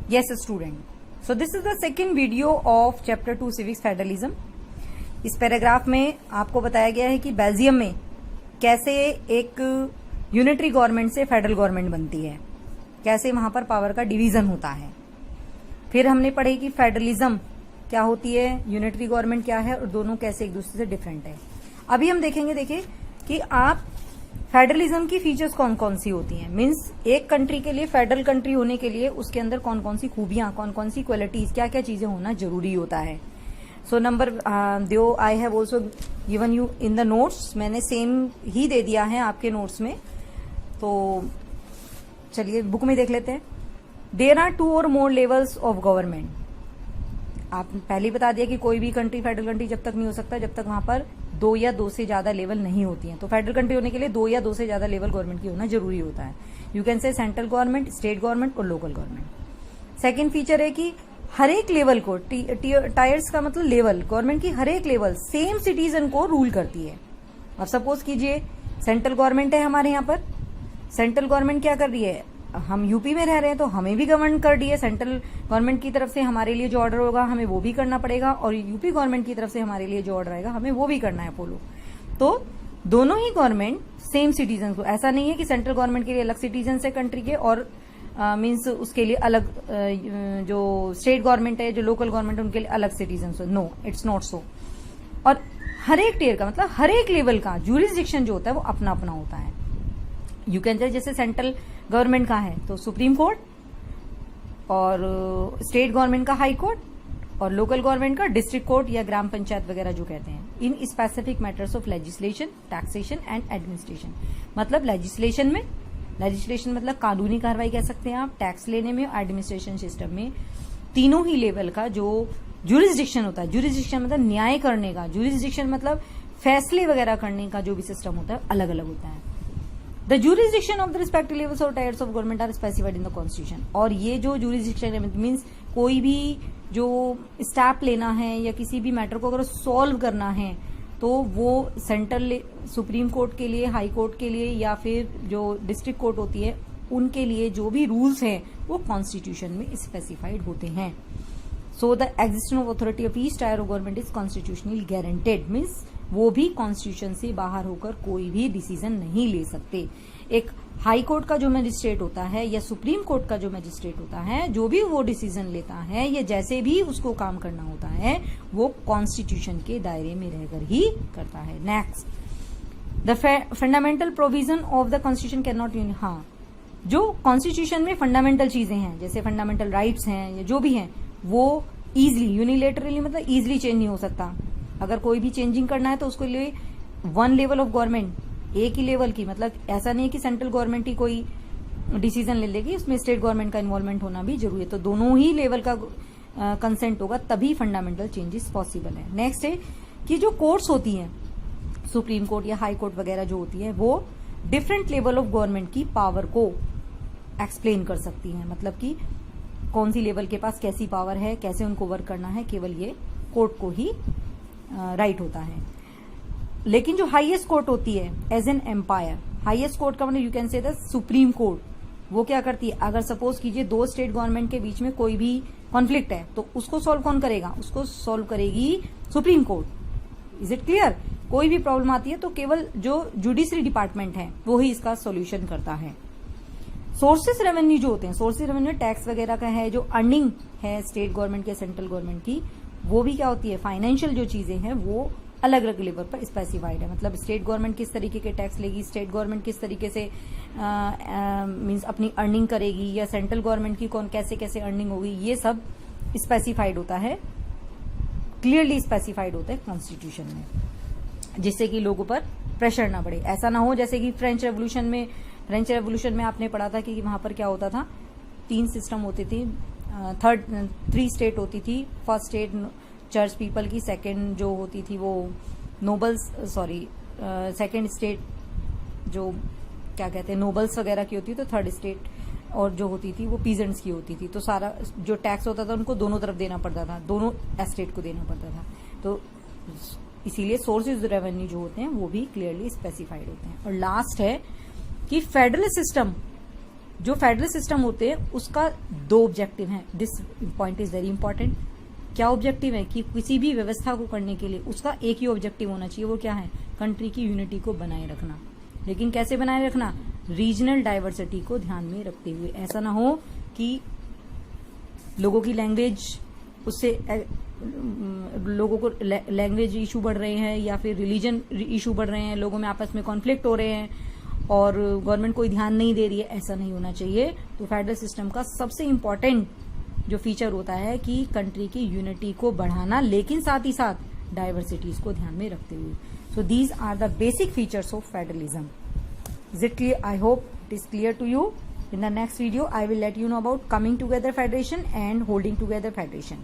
Yes, student. So this is the second video of chapter 2 civics federalism. इस paragraph में आपको बताया गया है कि बेल्जियम में कैसे एक यूनिटरी गवर्नमेंट से फेडरल गवर्नमेंट बनती है, कैसे वहां पर पावर का डिवीजन होता है. फिर हमने पढ़े कि फेडरलिज्म क्या होती है, यूनिटरी गवर्नमेंट क्या है और दोनों कैसे एक दूसरे से डिफरेंट है. अभी हम देखेंगे, देखिए कि आप फेडरलिज्म की फीचर्स कौन कौन सी होती हैं. मीन्स एक कंट्री के लिए, फेडरल कंट्री होने के लिए उसके अंदर कौन कौन सी खूबियां, कौन कौन सी क्वालिटीज, क्या क्या चीजें होना जरूरी होता है. सो नंबर दो I have also given you in the notes. मैंने सेम ही दे दिया है आपके नोट्स में, तो चलिए बुक में देख लेते हैं. देयर आर 2 और मोर लेवल्स ऑफ गवर्नमेंट. आप पहले ही बता दिया कि कोई भी कंट्री फेडरल कंट्री जब तक नहीं हो सकता जब तक वहां पर 2 या 2 से ज्यादा लेवल नहीं होती हैं. तो फेडरल कंट्री होने के लिए 2 या 2 से ज्यादा लेवल गवर्नमेंट की होना जरूरी होता है. यू कैन से सेंट्रल गवर्नमेंट, स्टेट गवर्नमेंट और लोकल गवर्नमेंट. सेकेंड फीचर है कि हर एक लेवल को, टायर्स का मतलब लेवल, गवर्नमेंट की हर एक लेवल सेम सिटीजन को रूल करती है. अब सपोज कीजिए सेंट्रल गवर्नमेंट है हमारे यहाँ पर. सेंट्रल गवर्नमेंट क्या कर रही है, हम यूपी में रह रहे हैं तो हमें भी गवर्न कर रही है. सेंट्रल गवर्नमेंट की तरफ से हमारे लिए जो ऑर्डर होगा हमें वो भी करना पड़ेगा, और यूपी गवर्नमेंट की तरफ से हमारे लिए जो ऑर्डर आएगा हमें वो भी करना है फॉलो. तो दोनों ही गवर्नमेंट सेम सिटीजन को, ऐसा नहीं है कि सेंट्रल गवर्नमेंट के लिए अलग सिटीजन है कंट्री के और मीन्स उसके लिए अलग जो स्टेट गवर्नमेंट है, जो लोकल गवर्नमेंट है उनके लिए अलग citizen. No, it's not so. और हर एक टियर का मतलब हर एक लेवल का ज्यूरिसडिक्शन जो होता है वो अपना अपना होता है. यू कैन से जैसे सेंट्रल गवर्नमेंट का है तो सुप्रीम कोर्ट, और स्टेट गवर्नमेंट का हाई कोर्ट, और लोकल गवर्नमेंट का डिस्ट्रिक्ट कोर्ट या ग्राम पंचायत वगैरह जो कहते हैं. In specific matters of legislation, taxation and administration. मतलब लेजिस्लेशन में, लेजिस्लेशन मतलब कानूनी कार्रवाई कह सकते हैं आप, टैक्स लेने में, एडमिनिस्ट्रेशन सिस्टम में, तीनों ही लेवल का जो ज्यूरिसडिक्शन होता है. ज्यूरिसडिक्शन मतलब न्याय करने का, ज्यूरिसडिक्शन मतलब फैसले वगैरह करने का जो भी सिस्टम होता है अलग अलग होता है. The jurisdiction of the respective levels or tiers of government are specified in the constitution. और ये जो jurisdiction है मीन्स कोई भी जो स्टेप लेना है या किसी भी मैटर को अगर सॉल्व करना है तो वो सेंट्रल सुप्रीम कोर्ट के लिए, हाई कोर्ट के लिए या फिर जो डिस्ट्रिक्ट कोर्ट होती है उनके लिए जो भी रूल्स हैं वो कॉन्स्टिट्यूशन में स्पेसिफाइड होते हैं. So the existence of authority of each tyre of government is constitutionally guaranteed. Means वो भी कॉन्स्टिट्यूशन से बाहर होकर कोई भी डिसीजन नहीं ले सकते. एक हाई कोर्ट का जो मजिस्ट्रेट होता है या सुप्रीम कोर्ट का जो मजिस्ट्रेट होता है, जो भी वो डिसीजन लेता है या जैसे भी उसको काम करना होता है वो कॉन्स्टिट्यूशन के दायरे में रहकर ही करता है. Next, the fundamental provision of the constitution can not uni. हाँ, जो कॉन्स्टिट्यूशन में फंडामेंटल चीजें हैं जैसे फंडामेंटल राइट्स हैं या जो भी हैं वो इजिली, यूनिलेटरली मतलब इजिली चेंज नहीं हो सकता. अगर कोई भी चेंजिंग करना है तो उसके लिए 1 लेवल ऑफ गवर्नमेंट, एक ही लेवल की, मतलब ऐसा नहीं है कि सेंट्रल गवर्नमेंट ही कोई डिसीजन ले लेगी, उसमें स्टेट गवर्नमेंट का इन्वॉल्वमेंट होना भी जरूरी है. तो दोनों ही लेवल का कंसेंट होगा तभी फंडामेंटल चेंजेस पॉसिबल है. नेक्स्ट है कि जो कोर्ट्स होती हैं, सुप्रीम कोर्ट या हाई कोर्ट वगैरह जो होती है वो डिफरेंट लेवल ऑफ गवर्नमेंट की पावर को एक्सप्लेन कर सकती है. मतलब कि कौन सी लेवल के पास कैसी पावर है, कैसे उनको वर्क करना है, केवल ये कोर्ट को ही राइट होता है. लेकिन जो हाईएस्ट कोर्ट होती है as an umpire, highest court का मतलब you can say the supreme court, वो क्या करती है, अगर सपोज कीजिए 2 स्टेट गवर्नमेंट के बीच में कोई भी कॉन्फ्लिक्ट है तो उसको सॉल्व कौन करेगा, उसको सॉल्व करेगी supreme court. Is it clear? कोई भी प्रॉब्लम आती है तो केवल जो जुडिशरी डिपार्टमेंट है वो ही इसका सोल्यूशन करता है. सोर्सेस रेवेन्यू जो होते हैं, सोर्सेस रेवेन्यू टैक्स वगैरह का है, जो अर्निंग है स्टेट गवर्नमेंट के, सेंट्रल गवर्नमेंट की, वो भी क्या होती है, फाइनेंशियल जो चीजें हैं वो अलग अलग लेवल पर स्पेसिफाइड है. मतलब स्टेट गवर्नमेंट किस तरीके के टैक्स लेगी, स्टेट गवर्नमेंट किस तरीके से मीन्स अपनी अर्निंग करेगी, या सेंट्रल गवर्नमेंट की कौन कैसे कैसे अर्निंग होगी, ये सब स्पेसिफाइड होता है, क्लियरली स्पेसिफाइड होता है कॉन्स्टिट्यूशन में, जिससे कि लोगों पर प्रेशर ना पड़े. ऐसा ना हो जैसे कि फ्रेंच रेवोल्यूशन में आपने पढ़ा था कि वहां पर क्या होता था, 3 सिस्टम होते थे, 3 स्टेट होती थी. फर्स्ट स्टेट चर्च पीपल की, सेकंड जो होती थी वो नोबल्स, सेकंड स्टेट जो क्या कहते हैं नोबल्स वगैरह की होती थी, तो थर्ड स्टेट और जो होती थी वो पीजेंट्स की होती थी. तो सारा जो टैक्स होता था उनको दोनों तरफ देना पड़ता था, दोनों एस्टेट को देना पड़ता था. तो इसीलिए सोर्सेज रेवेन्यू जो होते हैं वो भी क्लियरली स्पेसिफाइड होते हैं. और लास्ट है कि फेडरल सिस्टम जो फेडरल सिस्टम होते हैं उसका 2 ऑब्जेक्टिव हैं। This point is very important. क्या ऑब्जेक्टिव है कि किसी भी व्यवस्था को करने के लिए उसका एक ही ऑब्जेक्टिव होना चाहिए, वो क्या है, कंट्री की यूनिटी को बनाए रखना। लेकिन कैसे बनाए रखना, रीजनल डाइवर्सिटी को ध्यान में रखते हुए। ऐसा ना हो कि लोगों की लैंग्वेज, उससे लोगों को लैंग्वेज इशू बढ़ रहे हैं या फिर रिलीजन इशू बढ़ रहे हैं, लोगों में आपस में कॉन्फ्लिक्ट हो रहे हैं और गवर्नमेंट कोई ध्यान नहीं दे रही है, ऐसा नहीं होना चाहिए। तो फेडरल सिस्टम का सबसे इंपॉर्टेंट जो फीचर होता है कि कंट्री की यूनिटी को बढ़ाना, लेकिन साथ ही साथ डाइवर्सिटीज को ध्यान में रखते हुए। So these are the basic features of federalism. Is it clear? I hope it is clear to you. In the next video, I will let you know about coming together federation and holding together federation.